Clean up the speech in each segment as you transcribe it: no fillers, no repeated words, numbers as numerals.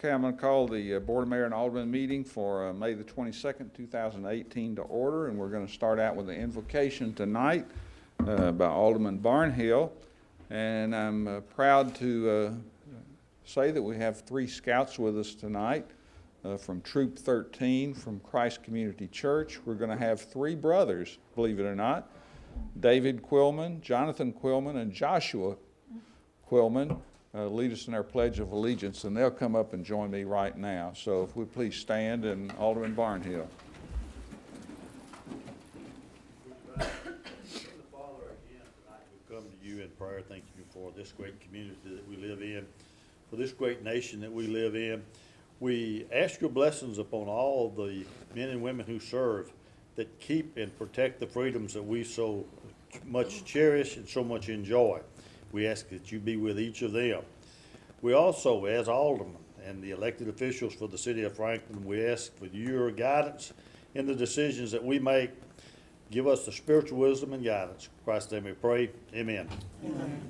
Okay, I'm going to call the Board of Mayor and Alderman meeting for May the 22nd, 2018 to order, and we're going to start out with the invocation tonight by Alderman Barnhill. And I'm proud to say that we have 3 scouts with us tonight from Troop 13 from Christ Community Church. We're going to have 3 brothers, believe it or not, David Quillman, Jonathan Quillman, and Joshua Quillman. Lead us in our Pledge of Allegiance, and they'll come up and join me right now. So if we please stand, and Alderman Barnhill. Father, again, tonight we come to you in prayer, thanking you for this great community that we live in, for this great nation that we live in. We ask your blessings upon all the men and women who serve, that keep and protect the freedoms that we so much cherish and so much enjoy. We ask that you be with each of them. We also, as aldermen and the elected officials for the city of Franklin, we ask for your guidance in the decisions that we make. Give us the spiritual wisdom and guidance. In Christ's name we pray. Amen. Amen.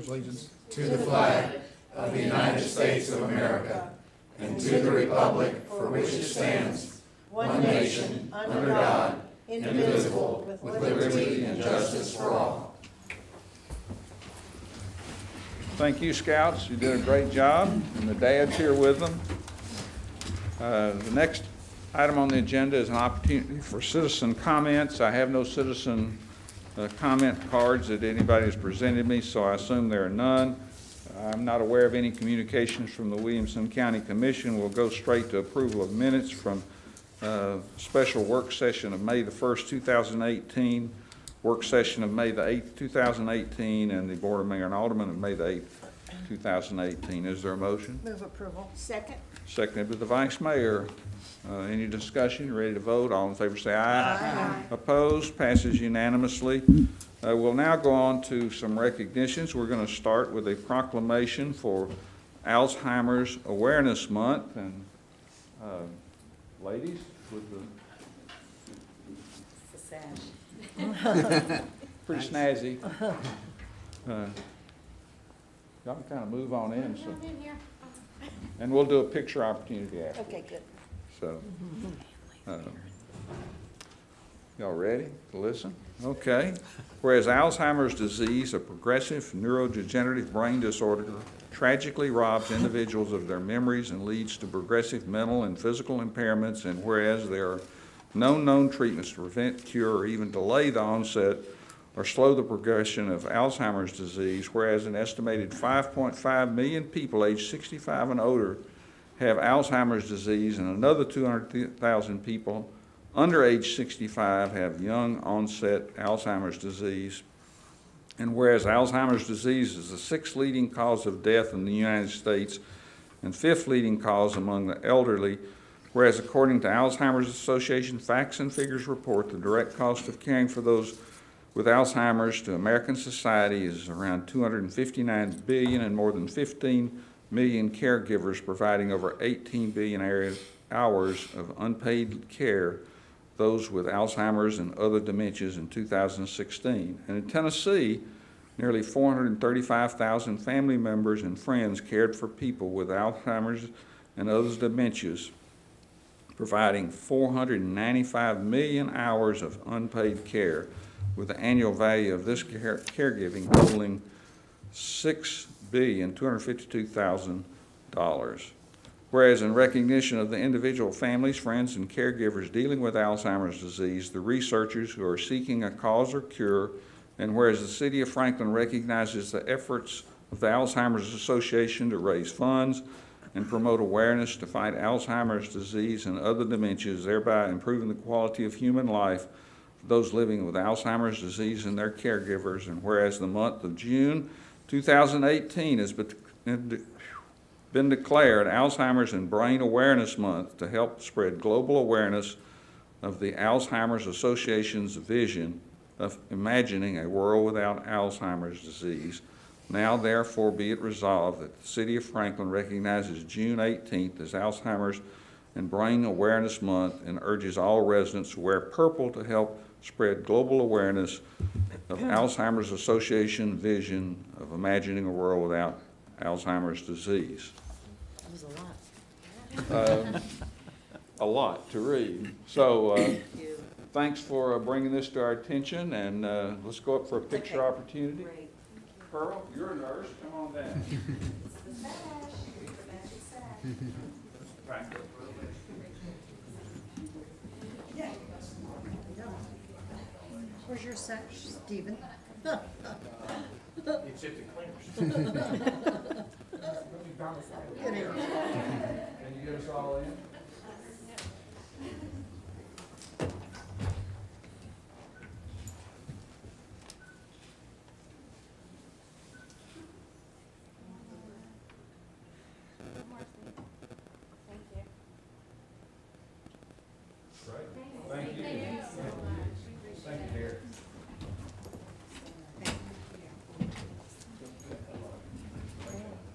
Allegiance to the flag of the United States of America and to the republic for which it stands, one nation, under God, indivisible, with liberty and justice for all. Thank you, Scouts. You did a great job, and the dad's here with them. The next item on the agenda is an opportunity for citizen comments. I have no citizen comment cards that anybody has presented me, so I assume there are none. I'm not aware of any communications from the Williamson County Commission. We'll go straight to approval of minutes from special work session of May the 1st, 2018, work session of May the 8th, 2018, and the Board of Mayor and Aldermen of May the 8th, 2018. Is there a motion? Move approval. Second. Seconded by the Vice Mayor. Any discussion? Ready to vote? All in favor say aye. Aye. Opposed? Passes unanimously. We'll now go on to some recognitions. We're going to start with a proclamation for Alzheimer's Awareness Month. And ladies, with the pretty snazzy. Y'all can kind of move on in. So. And we'll do a picture opportunity after. Okay, good. So, y'all ready to listen? Okay. Whereas Alzheimer's disease, a progressive neurodegenerative brain disorder, tragically robs individuals of their memories and leads to progressive mental and physical impairments, and whereas there are no known treatments to prevent, cure, or even delay the onset or slow the progression of Alzheimer's disease, whereas an estimated 5.5 million people aged 65 and older have Alzheimer's disease, and another 200,000 people under age 65 have young onset Alzheimer's disease. And whereas Alzheimer's disease is the 6th leading cause of death in the United States and 5th leading cause among the elderly, whereas according to Alzheimer's Association facts and figures report, the direct cost of caring for those with Alzheimer's to American society is around $259 billion, and more than 15 million caregivers providing over 18 billion hours of unpaid care, those with Alzheimer's and other dementias in 2016. And in Tennessee, nearly 435,000 family members and friends cared for people with Alzheimer's and other dementias, providing 495 million hours of unpaid care, with the annual value of this caregiving totaling $6,252,000. Whereas in recognition of the individual families, friends, and caregivers dealing with Alzheimer's disease, the researchers who are seeking a cause or cure, and whereas the City of Franklin recognizes the efforts of the Alzheimer's Association to raise funds and promote awareness to fight Alzheimer's disease and other dementias, thereby improving the quality of human life for those living with Alzheimer's disease and their caregivers, and whereas the month of June 2018 has been declared Alzheimer's and Brain Awareness Month to help spread global awareness of the Alzheimer's Association's vision of imagining a world without Alzheimer's disease. Now, therefore, be it resolved that the City of Franklin recognizes June 18th as Alzheimer's and Brain Awareness Month and urges all residents to wear purple to help spread global awareness of Alzheimer's Association vision of imagining a world without Alzheimer's disease. That was a lot. A lot to read. So thanks for bringing this to our attention, and let's go up for a picture Okay. opportunity. Great. Pearl, you're a nurse, come on down. Back up. Where's your sash, Stephen? It's at the cleaners. Can you get us all in? Thank you. Thank you, dear.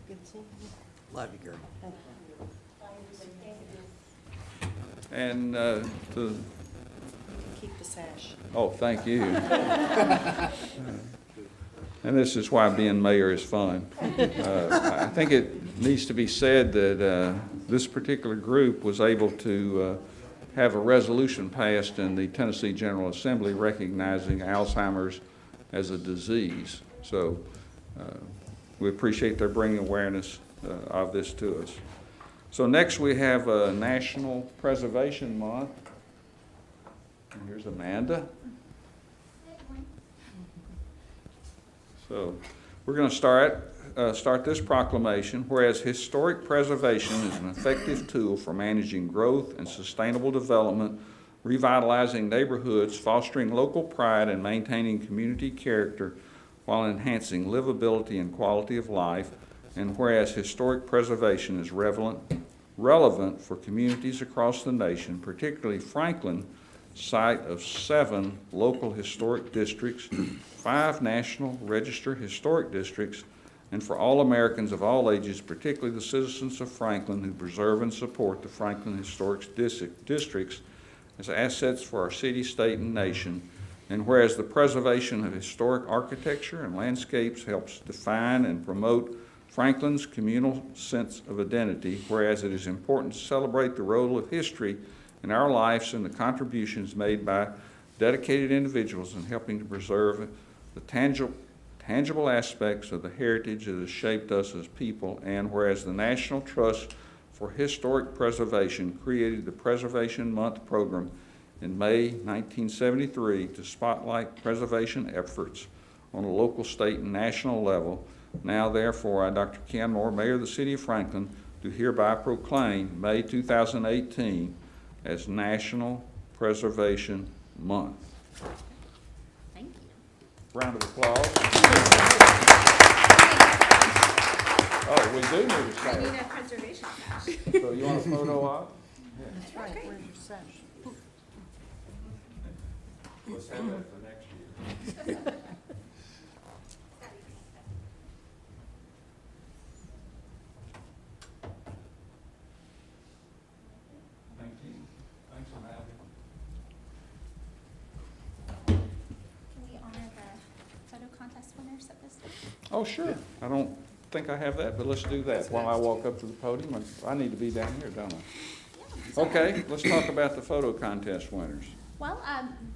Good seeing you. Love you, girl. Thank you. And Keep the sash. oh, thank you. And this is why being mayor is fun. I think it needs to be said that this particular group was able to have a resolution passed in the Tennessee General Assembly recognizing Alzheimer's as a disease. So we appreciate their bringing awareness of this to us. So next we have National Preservation Month. And here's Amanda. So we're going to start this proclamation. Whereas historic preservation is an effective tool for managing growth and sustainable development, revitalizing neighborhoods, fostering local pride, and maintaining community character while enhancing livability and quality of life. And whereas historic preservation is relevant for communities across the nation, particularly Franklin, site of 7 local historic districts, 5 National Register historic districts, and for all Americans of all ages, particularly the citizens of Franklin who preserve and support the Franklin Historic Districts as assets for our city, state, and nation. And whereas the preservation of historic architecture and landscapes helps define and promote Franklin's communal sense of identity, whereas it is important to celebrate the role of history in our lives and the contributions made by dedicated individuals in helping to preserve the tangible aspects of the heritage that has shaped us as people, and whereas the National Trust for Historic Preservation created the Preservation Month program in May 1973 to spotlight preservation efforts on a local, state, and national level. Now, therefore, I, Dr. Ken Moore, Mayor of the City of Franklin, do hereby proclaim May 2018 as National Preservation Month. Thank you. Round of applause. Oh, we do need a I need sash. a preservation badge. So you want a photo op? That's right. Where's your sash? Let's have that for next year. Thank you. Thanks, Amanda. Can we honor the photo contest winners at this time? Oh, sure. I don't think I have that, but let's do that while I walk up to the podium. I need to be down here, don't I? Okay, let's talk about the photo contest winners. Well,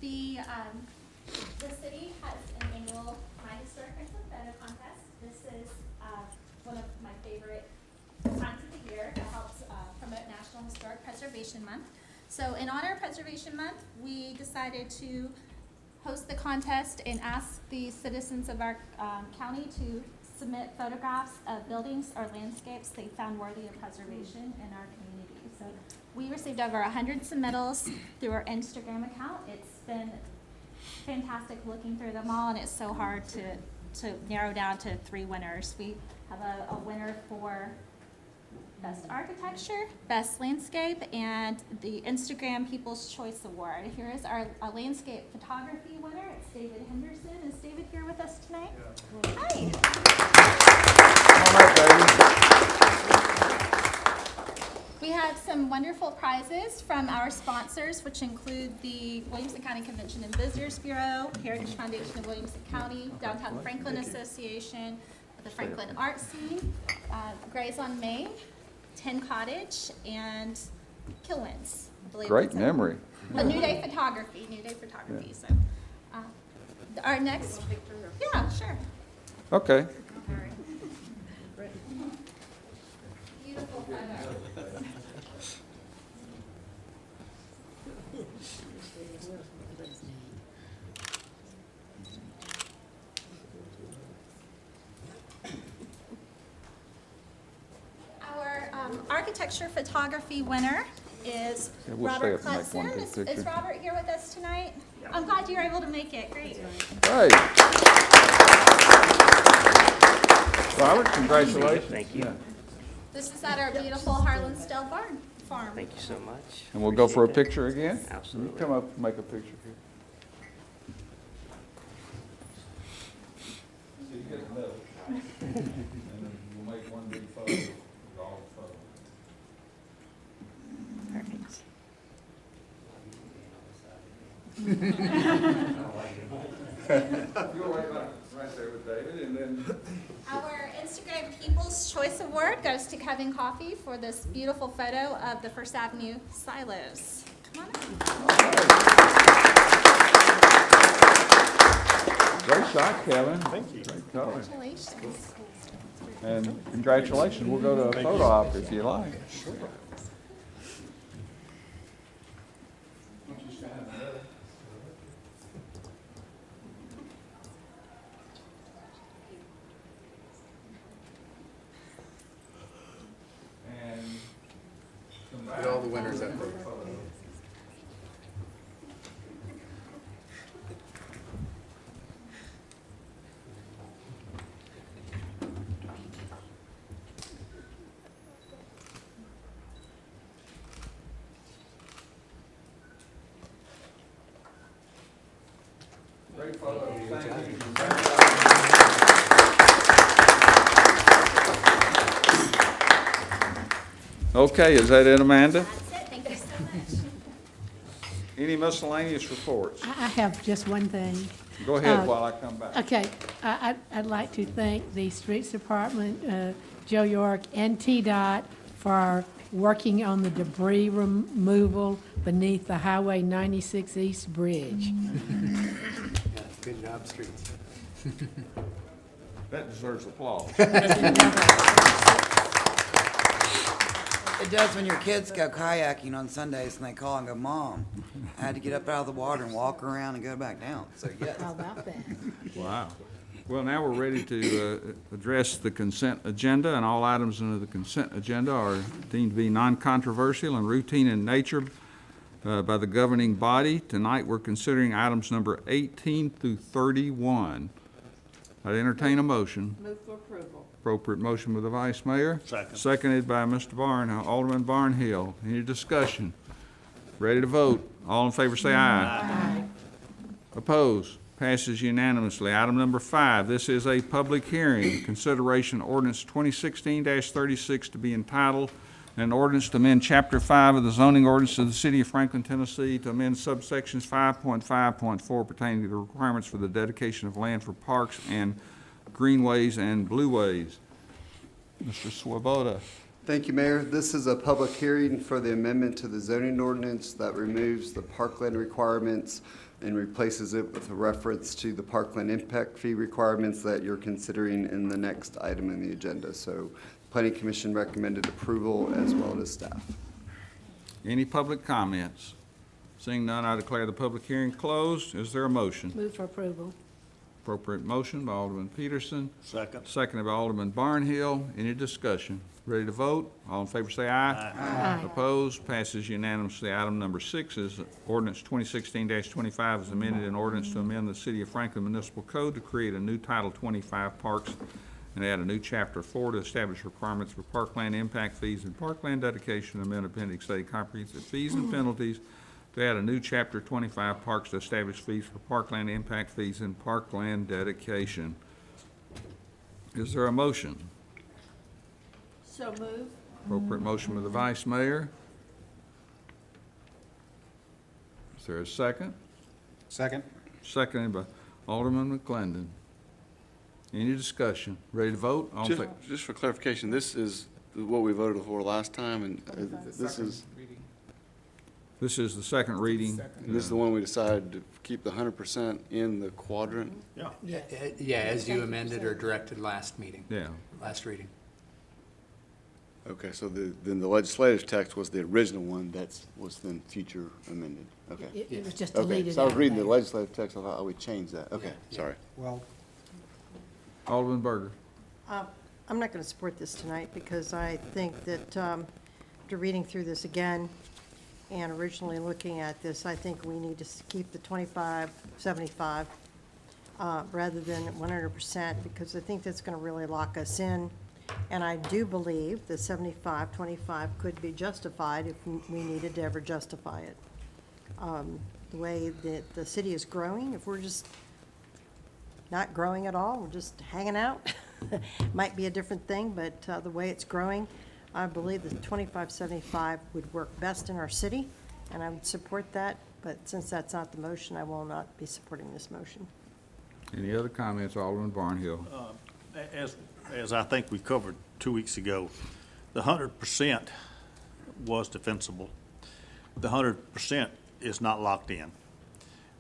the city has an annual My Historic Franklin Photo Contest. This is one of my favorite times of the year that helps promote National Historic Preservation Month. So in honor of Preservation Month, we decided to host the contest and ask the citizens of our county to submit photographs of buildings or landscapes they found worthy of preservation in our community. So we received over 100 submittals through our Instagram account. It's been fantastic looking through them all, and it's so hard to narrow down to 3 winners. We have a winner for Best Architecture, Best Landscape, and the Instagram People's Choice Award. Here is our landscape photography winner. It's David Henderson. Is David here with us tonight? Hi. Come on up, David. We have some wonderful prizes from our sponsors, which include the Williamson County Convention and Visitors Bureau, Heritage Foundation of Williamson County, Downtown Franklin Association, the the Franklin art scene, Grays on Main, 10 Cottage, and Kilwins. I believe Great that's it. memory. A New Day Photography, so. Our next, yeah, sure. Okay. Beautiful photo. Our architecture photography winner is Yeah, we'll Robert stay up and make one Clutson. big Is picture. Robert here with us tonight? I'm glad you were able to make it, great. Hey. Robert, congratulations. Thank you. Yeah. This is at our beautiful Harlansdale Farm. Thank you so much. And we'll go for a Appreciate that. picture again? Absolutely. Come up and make a picture here. So you get the medal. And then we'll make one big photo with all the photos. Perfect. You're right there with David, and then Our Instagram People's Choice Award goes to Kevin Coffey for this beautiful photo of the First Avenue silos. Come on up. great shot, Kevin. Thank you. Great color. Congratulations. And congratulations. We'll go to a photo op if you like. Get all the winners up there. Great photo. Thank you. Okay, is that it, Amanda? That's it, thank you so much. Any miscellaneous reports? I have just one thing. Go ahead while I come back. Okay, I'd like to thank the Streets Department, Joe York, and TDOT for working on the debris removal beneath the Highway 96 East Bridge. Good job, streets. That deserves applause. It does when your kids go kayaking on Sundays and they call and go, "Mom, I had to get up out of the water and walk around and go back down." So, yes. How about that? Wow. Well, now we're ready to address the consent agenda, and all items under the consent agenda are deemed to be non-controversial and routine in nature by the governing body. Tonight, we're considering items number 18 through 31. I'd entertain a motion. Move for approval. Appropriate motion by the Vice Mayor. Second. Seconded by Mr. Alderman Barnhill. Any discussion? Ready to vote? All in favor say aye. Aye. Opposed? Passes unanimously. Item number 5, this is a public hearing. Consideration ordinance 2016-36 to be entitled, an ordinance to amend Chapter 5 of the zoning ordinance of the City of Franklin, Tennessee to amend subsections 5.5.4 pertaining to the requirements for the dedication of land for parks and greenways and blueways. Mr. Swoboda. Thank you, Mayor. This is a public hearing for the amendment to the zoning ordinance that removes the parkland requirements and replaces it with a reference to the parkland impact fee requirements that you're considering in the next item in the agenda. So Planning Commission recommended approval as well as staff. Any public comments? Seeing none, I declare the public hearing closed. Is there a motion? Move for approval. Appropriate motion by Alderman Peterson. Second. Seconded by Alderman Barnhill. Any discussion? Ready to vote? All in favor say aye. Aye. Opposed? Passes unanimously. Item number 6 is ordinance 2016-25 is amended in ordinance to amend the City of Franklin Municipal Code to create a new Title 25 Parks and add a new Chapter 4 to establish requirements for parkland impact fees and parkland dedication, amend Appendix A comprehensive fees and penalties, to add a new Chapter 25 Parks to establish fees for parkland impact fees and parkland dedication. Is there a motion? So move. Appropriate motion by the Vice Mayor. Is there a second? Second. Seconded by Alderman McClendon. Any discussion? Ready to vote? All in fa- Just for clarification, this is what we voted for last time, and this is This is the second reading. the one we decided to keep the 100% in the quadrant? Yeah. Yeah, as you amended or directed last meeting, Yeah. last reading. Okay, so then the legislative text was the original one was then future amended. Okay. It was just Okay, deleted so I was out reading the there. legislative text, I thought, oh, we changed that. Okay, sorry. Well, Alderman Berger. I'm not going to support this tonight because I think that after reading through this again and originally looking at this, I think we need to keep the 25-75 rather than 100% because I think that's going to really lock us in. And I do believe the 75-25 could be justified if we needed to ever justify it. The way that the city is growing, if we're just not growing at all, we're just hanging out, might be a different thing, but the way it's growing, I believe the 25-75 would work best in our city, and I would support that, but since that's not the motion, I will not be supporting this motion. Any other comments, Alderman Barnhill? As I think we covered 2 weeks ago, the 100% was defensible. The 100% is not locked in.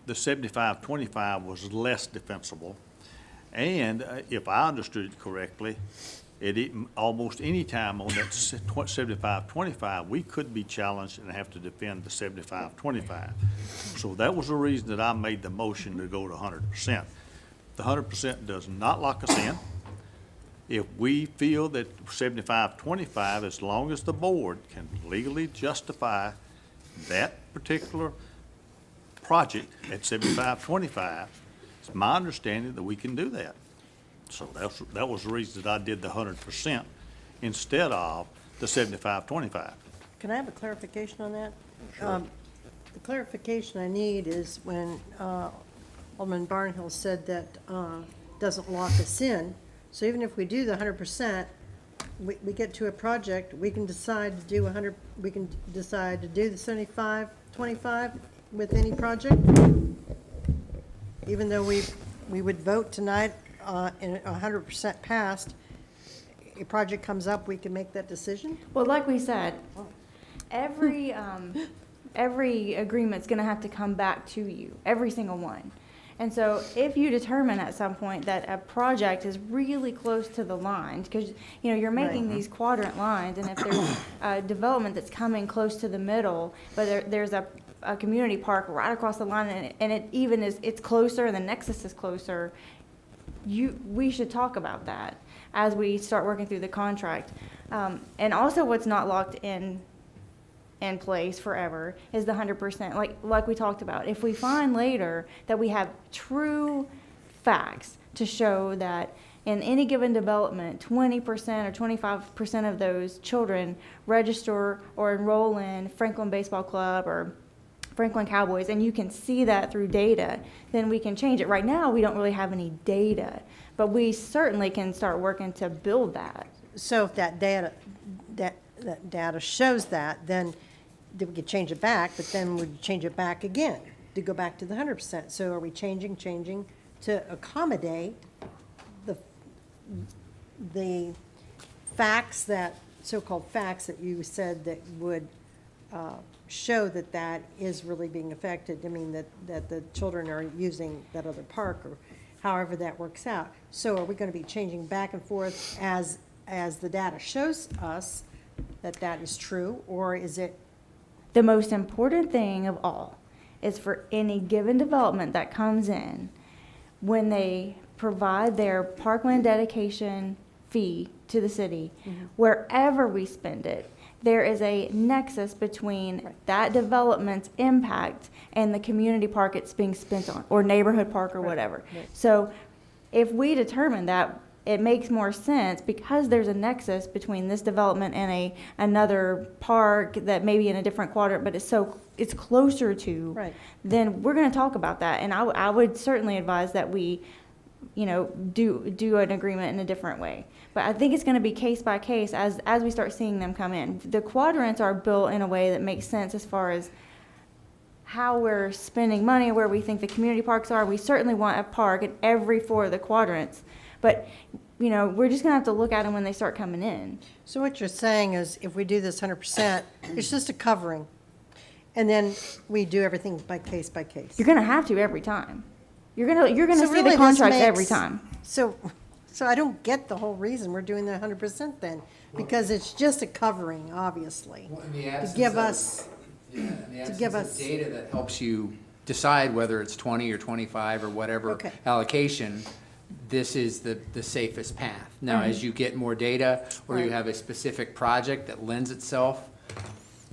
The 75-25 was less defensible. And if I understood it correctly, almost any time on that 75-25, we could be challenged and have to defend the 75-25. So that was the reason that I made the motion to go to 100%. The 100% does not lock us in. If we feel that 75-25, as long as the board can legally justify that particular project at 75-25, it's my understanding that we can do that. So that was the reason that I did the 100% instead of the 75-25. Can I have a clarification on that? The clarification I need is when Alderman Barnhill said that doesn't lock us in. So even if we do the 100%, we get to a project, we can decide to do 100, we can decide to do the 75-25 with any project? Even though we would vote tonight in 100% passed, a project comes up, we can make that decision? Well, like we said, every agreement's gonna have to come back to you, every single one. And so if you determine at some point that a project is really close to the line, because, you know, you're making these quadrant lines, and if there's a development that's coming close to the middle, but there's a community park right across the line, and it even is, it's closer, and the nexus is closer, we should talk about that as we start working through the contract. And also what's not locked in place forever is the 100%, like we talked about. If we find later that we have true facts to show that in any given development, 20% or 25% of those children register or enroll in Franklin Baseball Club or Franklin Cowboys, and you can see that through data, then we can change it. Right now, we don't really have any data, but we certainly can start working to build that. So if that data shows that, then we could change it back, but then we'd change it back again to go back to the 100%. So are we changing to accommodate the facts that, so-called facts that you said that would show that that is really being affected? I mean, that the children are using that other park or however that works out. So are we going to be changing back and forth as the data shows us that is true, or is it? The most important thing of all is for any given development that comes in, when they provide their parkland dedication fee to the city, wherever we spend it, there is a nexus between that development's impact and the community park it's being spent on, or neighborhood park or whatever. So if we determine that it makes more sense because there's a nexus between this development and another park that may be in a different quadrant, but it's closer to, then we're going to talk about that. And I would certainly advise that we, you know, do an agreement in a different way. But I think it's going to be case by case as we start seeing them come in. The quadrants are built in a way that makes sense as far as how we're spending money, where we think the community parks are. We certainly want a park in every 4 of the quadrants. But, you know, we're just gonna have to look at them when they start coming in. So what you're saying is if we do this 100%, it's just a covering. And then we do everything by case by case. You're gonna have to every time. You're gonna So see really the this contracts every makes- time. So I don't get the whole reason we're doing the 100% then, because it's just a covering, obviously. To give us, give us- data that helps you decide whether it's 20 or 25 or whatever Okay. allocation, this is the safest path. Now, as you get more data, or you Right. have a specific project that lends itself,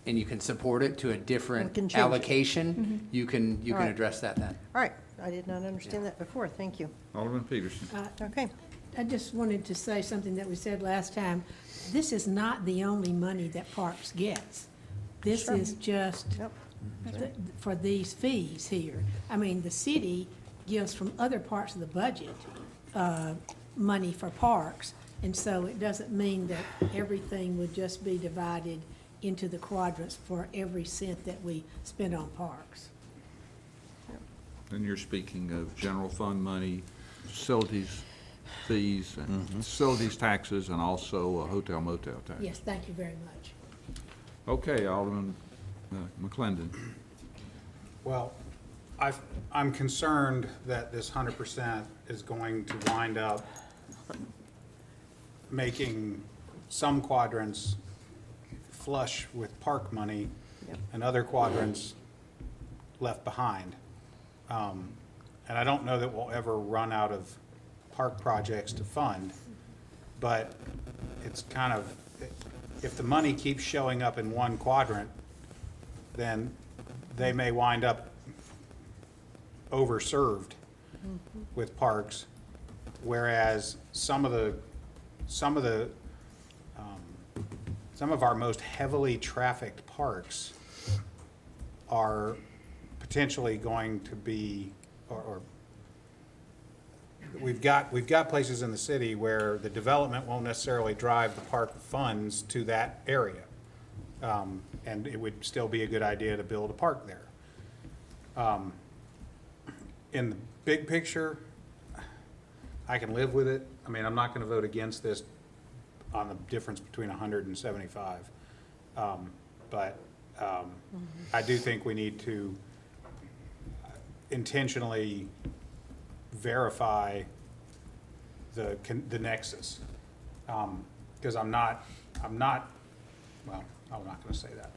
and you can support it to a We can different change it. allocation, you can All right. address that then. all right, I did not understand that before, thank you. Alderman Peterson. Okay. I just wanted to say something that we said last time. This is not the only money that Parks gets. This Sure. is just Yep. for these fees here. I mean, the city gives from other parts of the budget, money for parks. And so it doesn't mean that everything would just be divided into the quadrants for every cent that we spend on parks. And you're speaking of general fund money, facilities fees, and facilities taxes, and also a hotel motel tax. Yes, thank you very much. Okay, Alderman McClendon. Well, I'm concerned that this 100% is going to wind up making some quadrants flush with park money and other quadrants left behind. And I don't know that we'll ever run out of park projects to fund, but it's kind of, if the money keeps showing up in one quadrant, then they may wind up overserved with parks, whereas some of our most heavily trafficked parks are potentially going to be, or we've got places in the city where the development won't necessarily drive the park funds to that area. And it would still be a good idea to build a park there. In the big picture, I can live with it. I mean, I'm not gonna vote against this on the difference between 100 and 75. But I do think we need to intentionally verify the nexus. Because I'm not, well, I'm not gonna say that.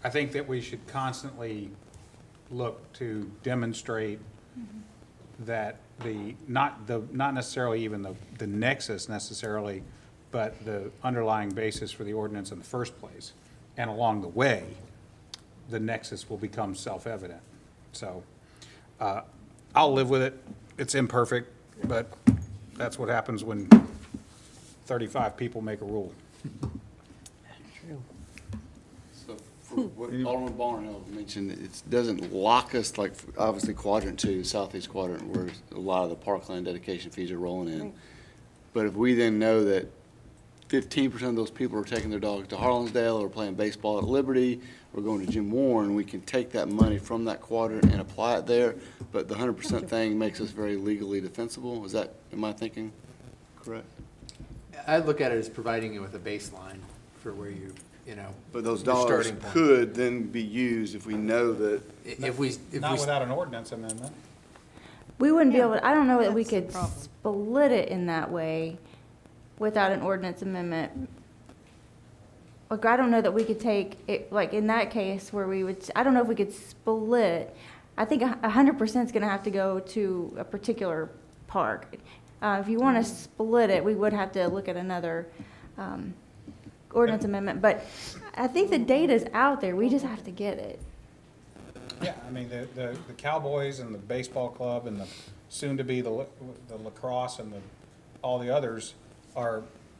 I think that we should constantly look to demonstrate that not necessarily even the nexus necessarily, but the underlying basis for the ordinance in the first place. And along the way, the nexus will become self-evident. So, I'll live with it. It's imperfect, but that's what happens when 35 people make a rule. So for what Alderman Barnhill mentioned, it doesn't lock us, like, obviously quadrant 2, southeast quadrant, where a lot of the parkland dedication fees are rolling in. But if we then know that 15% of those people are taking their dogs to Harlansdale or playing baseball at Liberty or going to Jim Warren, we can take that money from that quadrant and apply it there. But the 100% thing makes us very legally defensible. Am I thinking correct? I look at it as providing you with a baseline for where you know. But those your dollars starting point. could then be used if we know that. If we Not without an ordinance amendment. We wouldn't be able to, I don't know that we That's the could problem. split it in that way without an ordinance amendment. Like, I don't know that we could take it, like, in that case where we would, I don't know if we could split. I think 100% is gonna have to go to a particular park. If you wanna split it, we would have to look at another, ordinance amendment, but I think the data's out there, we just have to get it. Yeah, I mean, the Cowboys and the baseball club and the soon-to-be the lacrosse and all the others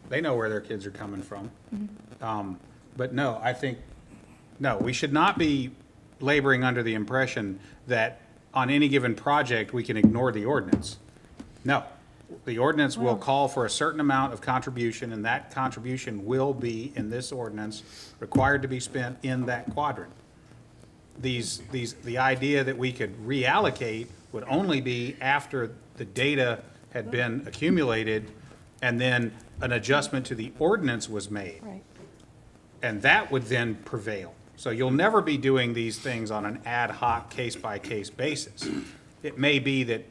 they know where their kids are coming from. But no, no, we should not be laboring under the impression that on any given project, we can ignore the ordinance. No, the ordinance will call for a certain amount of contribution, and that contribution will be, in this ordinance, required to be spent in that quadrant. the idea that we could reallocate would only be after the data had been accumulated and then an adjustment to the ordinance was made. Right. And that would then prevail. So you'll never be doing these things on an ad hoc, case-by-case basis. It may be that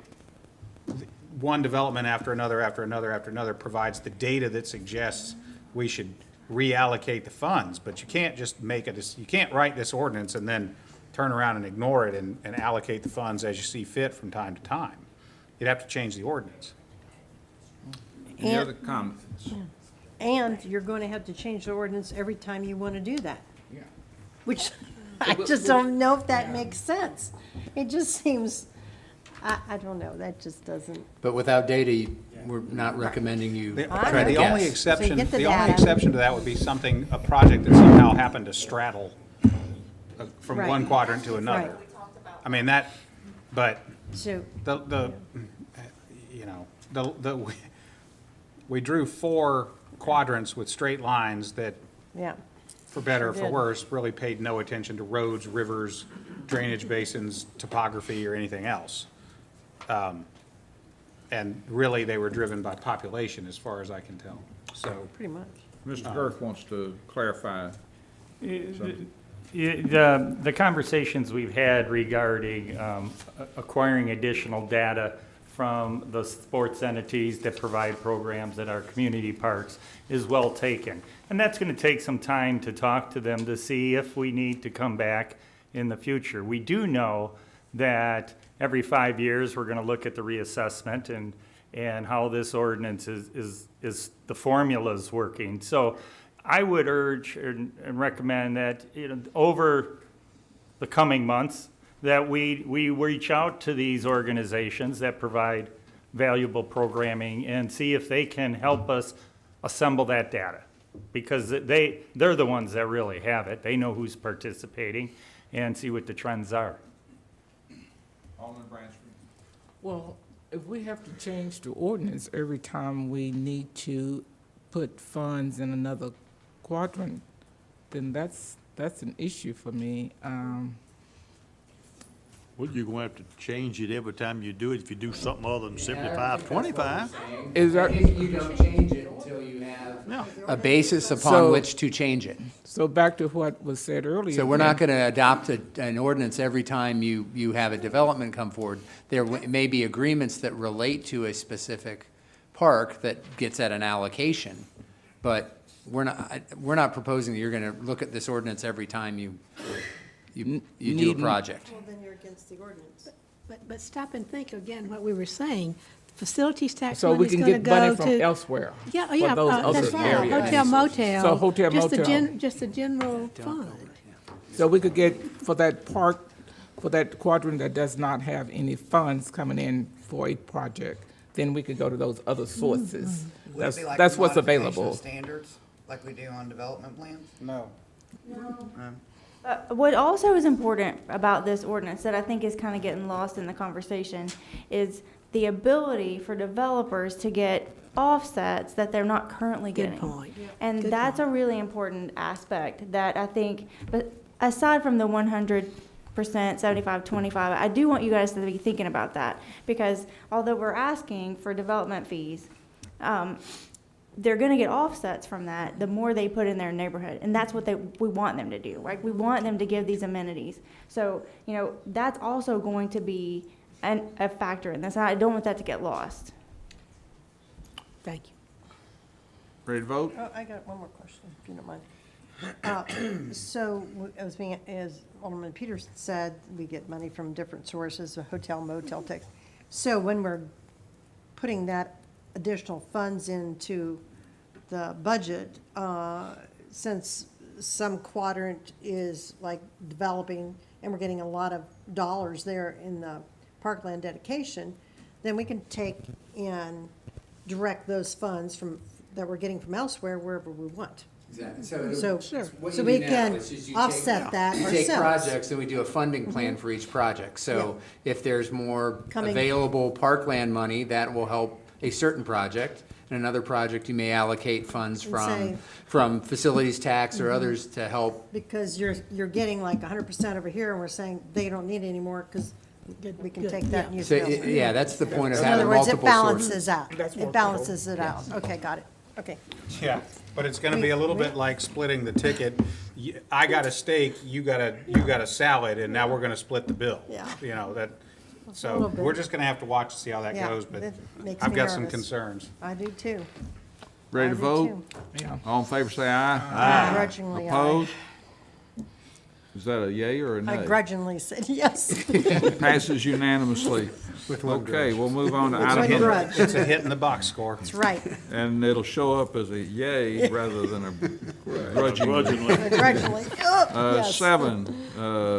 one development after another provides the data that suggests we should reallocate the funds, but you can't just you can't write this ordinance and then turn around and ignore it and allocate the funds as you see fit from time to time. You'd have to change the ordinance. Any other comments? And you're going to have to change the ordinance every time you want to do that. Yeah. Which I just don't know if that makes sense. It just seems, I don't know, that just doesn't. But without data, we're not recommending you The try to the only guess. exception, So you get the the only data. exception to that would be a project that somehow happened to straddle from Right. one quadrant to another. Right. I mean, but So, you know, we drew 4 quadrants with straight lines that, yeah, for better or for did. worse, really paid no attention to roads, rivers, drainage basins, topography, or anything else. And really, they were driven by population, as far as I can tell. So, pretty much. Mr. Girth wants to clarify. The conversations we've had regarding acquiring additional data from the sports entities that provide programs at our community parks is well taken. And that's going to take some time to talk to them to see if we need to come back in the future. We do know that every 5 years, we're going to look at the reassessment and how this ordinance is the formula's working. So I would urge and recommend that, you know, over the coming months, that we reach out to these organizations that provide valuable programming and see if they can help us assemble that data. Because they're the ones that really have it. They know who's participating and see what the trends are. Alderman Bransford. Well, if we have to change the ordinance every time we need to put funds in another quadrant, then that's an issue for me. Well, you're gonna have to change it every time you do it, if you do something other than 75, 25. Is that, If you don't change it until you have Yeah. a basis upon So- which to change it. so back to what was said earlier. So we're not going to adopt an ordinance every time you have a development come forward. There may be agreements that relate to a specific park that gets at an allocation, but we're not proposing that you're going to look at this ordinance every time you do a Needn't. project. Well, then you're against the ordinance. But stop and think again what we were saying. Facilities tax So we money's can gonna get money go from to. elsewhere. Yeah, for yeah, those that's other right, areas. hotel motel. So hotel motel. Just a general fund. So we could get for that park, for that quadrant that does not have any funds coming in for a project, then we could go to those other sources. Would it be like That's the what's modification available. Standards, like we do on development plans? no. What also is important about this ordinance that I think is kind of getting lost in the conversation is the ability for developers to get offsets that they're not currently getting. Good point. And Good that's a really important aspect that I think, but aside from the 100%, 75, 25, I do want you guys to be thinking about that. Because although we're asking for development fees, they're gonna get offsets from that the more they put in their neighborhood. And that's what we want them to do, right? We want them to give these amenities. So, you know, that's also going to be a factor in this. I don't want that to get lost. Thank you. Ready to vote? Oh, I got one more question, if you don't mind. So, as Alderman Peters said, we get money from different sources, a hotel, motel tax. So when we're putting that additional funds into the budget, since some quadrant is like developing, and we're getting a lot of dollars there in the parkland dedication, then we can take and direct those funds that we're getting from elsewhere wherever we want. Exactly. So, what so you we do now can is just you offset that You take ourselves. projects and we do a funding plan for each project. So if there's more Coming- available parkland money, that will help a certain project. In another project, you may allocate funds And say- from facilities tax or others to help. Because you're getting like 100% over here, and we're saying they don't need it anymore, because we can take that and use So, it elsewhere. yeah, that's the point of In having other words, it multiple sources. balances out. That's It more balances it out. Okay, got it. Okay. Yeah, but it's gonna be a little bit like splitting the ticket. I got a steak, you got a salad, and now we're gonna split the bill. Yeah. You know, that, little so bit. we're just gonna have to watch to see how that Yeah, goes, but that makes I've me got some nervous. concerns. I do too. Ready I to do vote? too. Yeah. All in favor, say aye. Grudgingly, Opposed? Is that a yay or a nay? I grudgingly said yes. Passes unanimously. Okay, we'll move on to With one item number, grudge. It's a hit in the box score. That's right. and it'll show up as a yay rather than a grudging. Grudgingly. Oh, yes. 7,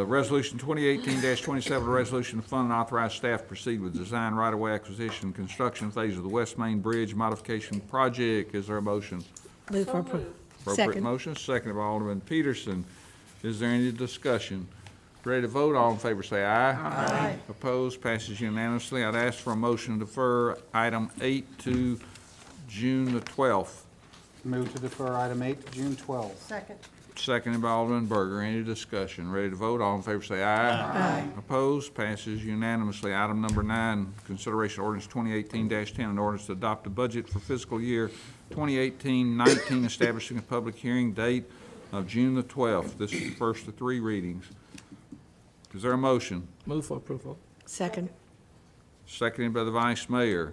Resolution 2018-27, resolution to fund and authorize staff to proceed with design right-of-way acquisition, construction phase of the West Main Bridge modification project. Is there a motion? Move for approval. Appropriate Second. motion, seconded by Alderman Peterson. Is there any discussion? Ready to vote? All in favor say aye. Aye. Opposed? Passes unanimously. I'd ask for a motion to defer item 8 to June the 12th. Move to defer item 8 to June 12th. Second. Seconded by Alderman Berger. Any discussion? Ready to vote? All in favor say aye. Aye. Opposed? Passes unanimously. Item number 9, consideration ordinance 2018-10, an ordinance to adopt a budget for fiscal year 2018-19, establishing a public hearing date of June the 12th. This is the first of 3 readings. Is there a motion? Move for approval. Second. Seconded by the Vice Mayor.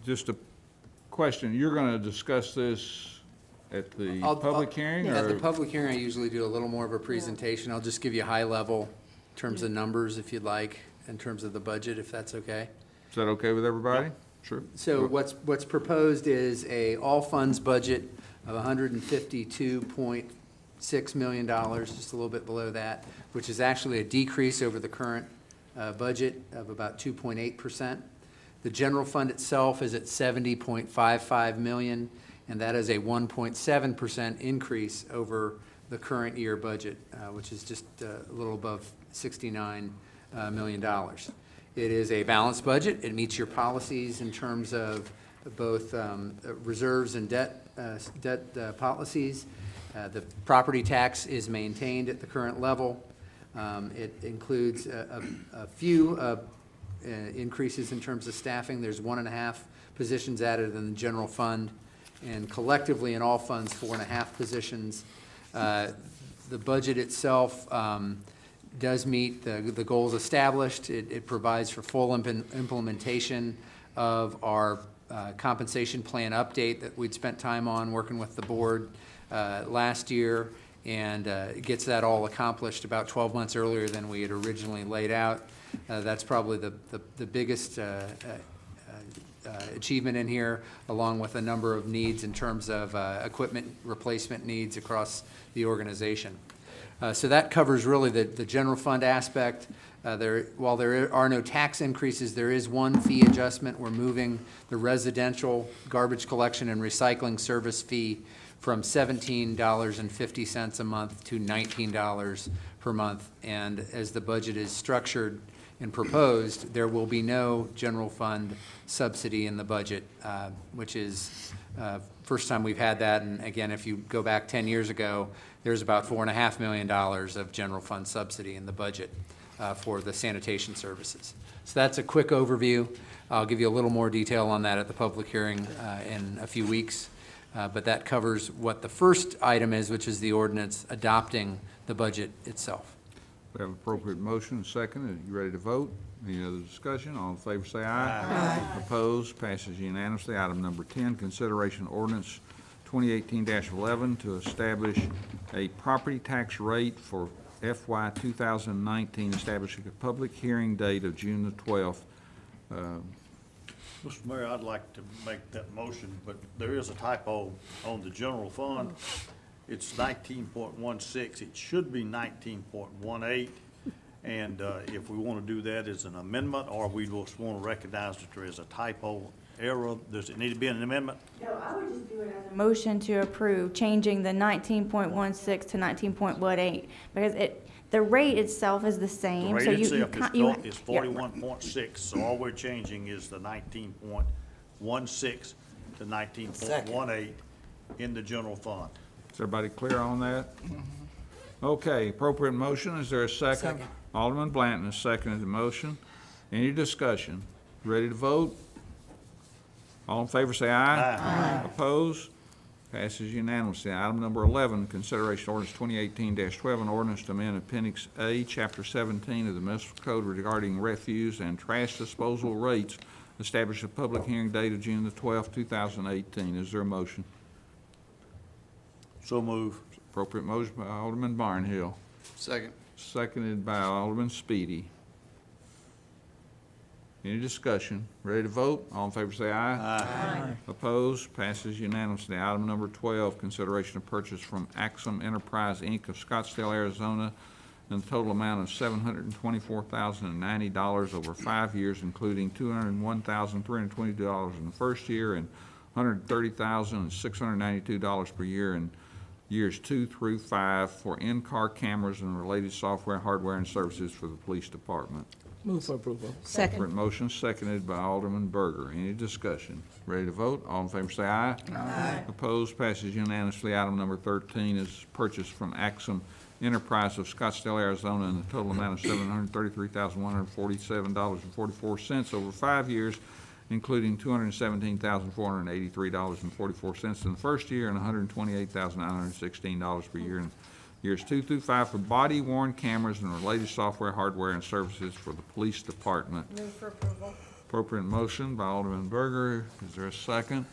Just a question, you're going to discuss this at the public hearing? At the or- public hearing, I usually do a little more of a presentation. I'll just give you a high level in terms of numbers, if you'd like, in terms of the budget, if that's okay. Is that okay with everybody? Sure. So what's proposed is a all-funds budget of $152.6 million, just a little bit below that, which is actually a decrease over the current budget of about 2.8%. The general fund itself is at $70.55 million, and that is a 1.7% increase over the current year budget, which is just a little above $69 million. It is a balanced budget. It meets your policies in terms of both reserves and debt policies. The property tax is maintained at the current level. It includes a few increases in terms of staffing. There's 1.5 positions added in the general fund, and collectively in all funds, 4.5 positions. The budget itself does meet the goals established. It provides for full implementation of our compensation plan update that we'd spent time on working with the board last year, and it gets that all accomplished about 12 months earlier than we had originally laid out. That's probably the biggest achievement in here, along with a number of needs in terms of equipment replacement needs across the organization. So that covers really the general fund aspect. While there are no tax increases, there is one fee adjustment. We're moving the residential garbage collection and recycling service fee from $17.50 a month to $19 per month. And as the budget is structured and proposed, there will be no general fund subsidy in the budget, which is first time we've had that. And again, if you go back 10 years ago, there's about $4.5 million of general fund subsidy in the budget for the sanitation services. So that's a quick overview. I'll give you a little more detail on that at the public hearing in a few weeks. But that covers what the first item is, which is the ordinance adopting the budget itself. We have appropriate motion, second. Are you ready to vote? Any other discussion? All in favor say aye. Aye. Opposed? Passes unanimously. Item number 10, consideration ordinance 2018-11 to establish a property tax rate for FY 2019, establishing a public hearing date of June the 12th. Mr. Mayor, I'd like to make that motion, but there is a typo on the general fund. It's 19.16. It should be 19.18. And if we want to do that as an amendment, or we just want to recognize that there is a typo error? Does it need to be an amendment? No, I would just do it as a motion to approve, changing the 19.16 to 19.18, because the rate itself is the The same, rate so you itself can't, is 41.6, so all we're changing is the 19.16 to 19.18 in the general fund. Is everybody clear on that? Okay, appropriate motion, is there a second? Second. Alderman Blanton has seconded the motion. Any discussion? Ready to vote? All in favor say aye. Aye. Opposed? Passes unanimously. Item number 11, consideration ordinance 2018-12, an ordinance to amend Appendix A, Chapter 17 of the Municipal Code regarding refuse and trash disposal rates. Establish a public hearing date of June the 12th, 2018. Is there a motion? So move. Appropriate motion by Alderman Barnhill, Second. seconded by Alderman Speedy. Any discussion? Ready to vote? All in favor say aye. Aye. Opposed? Passes unanimously. Item number 12, consideration of purchase from Axum Enterprise, Inc. of Scottsdale, Arizona, in the total amount of $724,090 over 5 years, including $201,322 in the first year and $130,692 per year in years 2 through 5 for in-car cameras and related software, hardware, and services for the police department. Move for approval. Separate motion seconded by Alderman Berger. Any discussion? Ready to vote? All in favor say aye. Aye. Opposed? Passes unanimously. Item number 13 is purchase from Axum Enterprise of Scottsdale, Arizona, in the total amount of $733,147.44 over 5 years, including $217,483.44 in the first year and $128,916 per year in years 2 through 5 for body-worn cameras and related software, hardware, and services for the police department. Move for approval. Appropriate motion by Alderman Berger. Is there a second?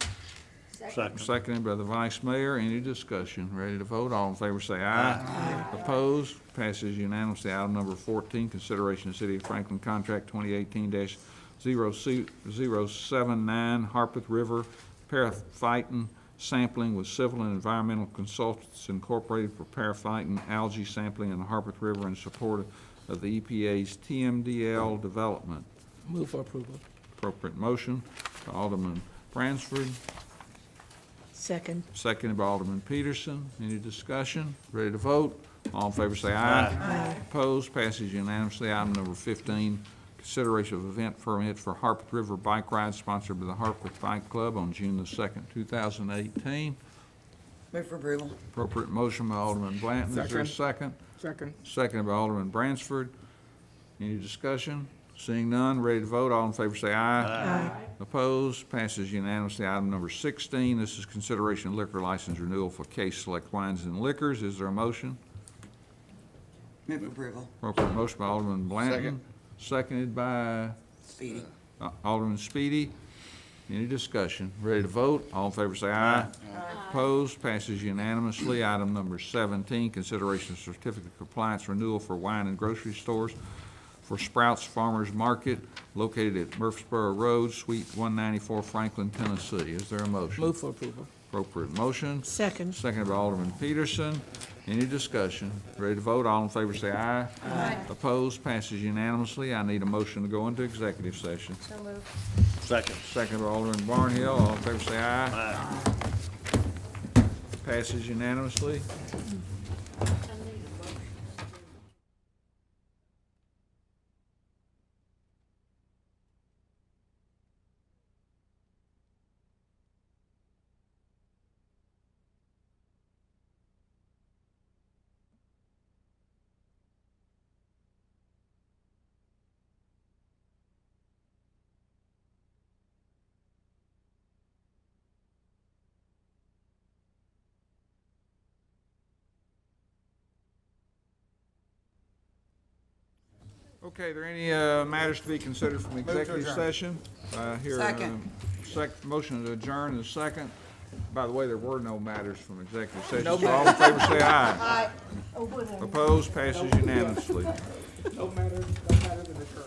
Second. Seconded by the Vice Mayor. Any discussion? Ready to vote? All in favor say aye. Aye. Opposed? Passes unanimously. Item number 14, consideration of City of Franklin Contract 2018-079 Harpeth River Paraphyton sampling with Civil and Environmental Consultants Incorporated for paraphyton algae sampling in the Harpeth River in support of the EPA's TMDL development. Move for approval. Appropriate motion by Alderman Bransford, Second. seconded by Alderman Peterson. Any discussion? Ready to vote? All in favor say aye. Aye. Opposed? Passes unanimously. Item number 15, consideration of event permit for Harpeth River Bike Ride sponsored by the Harpeth Bike Club on June the 2nd, 2018. Move for approval. Appropriate motion by Alderman Blanton. Is there a second? Second. Seconded by Alderman Bransford. Any discussion? Seeing none, ready to vote, all in favor say aye. Aye. Opposed? Passes unanimously. Item number 16, this is consideration of liquor license renewal for Case Select Wines and Liquors. Is there a motion? Move for approval. Appropriate motion by Alderman Blanton. Second. Seconded by Speedy. Alderman Speedy. Any discussion? Ready to vote? All in favor say aye. Opposed? Passes unanimously. Item number 17, consideration of certificate of compliance renewal for wine and grocery stores for Sprouts Farmers Market located at Murfreesboro Road, Suite 194, Franklin, Tennessee. Is there a motion? Move for approval. Appropriate motion. Second. Seconded by Alderman Peterson. Any discussion? Ready to vote? All in favor say aye. Aye. Opposed? Passes unanimously. I need a motion to go into executive session. So moved. Second. Seconded by Alderman Barnhill. All in favor say aye. Aye. Passes unanimously. Okay, are there any matters to be considered from executive session? Second. Motion to adjourn is second. By the way, there were no matters from executive session, No so all in favor say aye. Aye. Opposed, passes unanimously. No matter than occurred.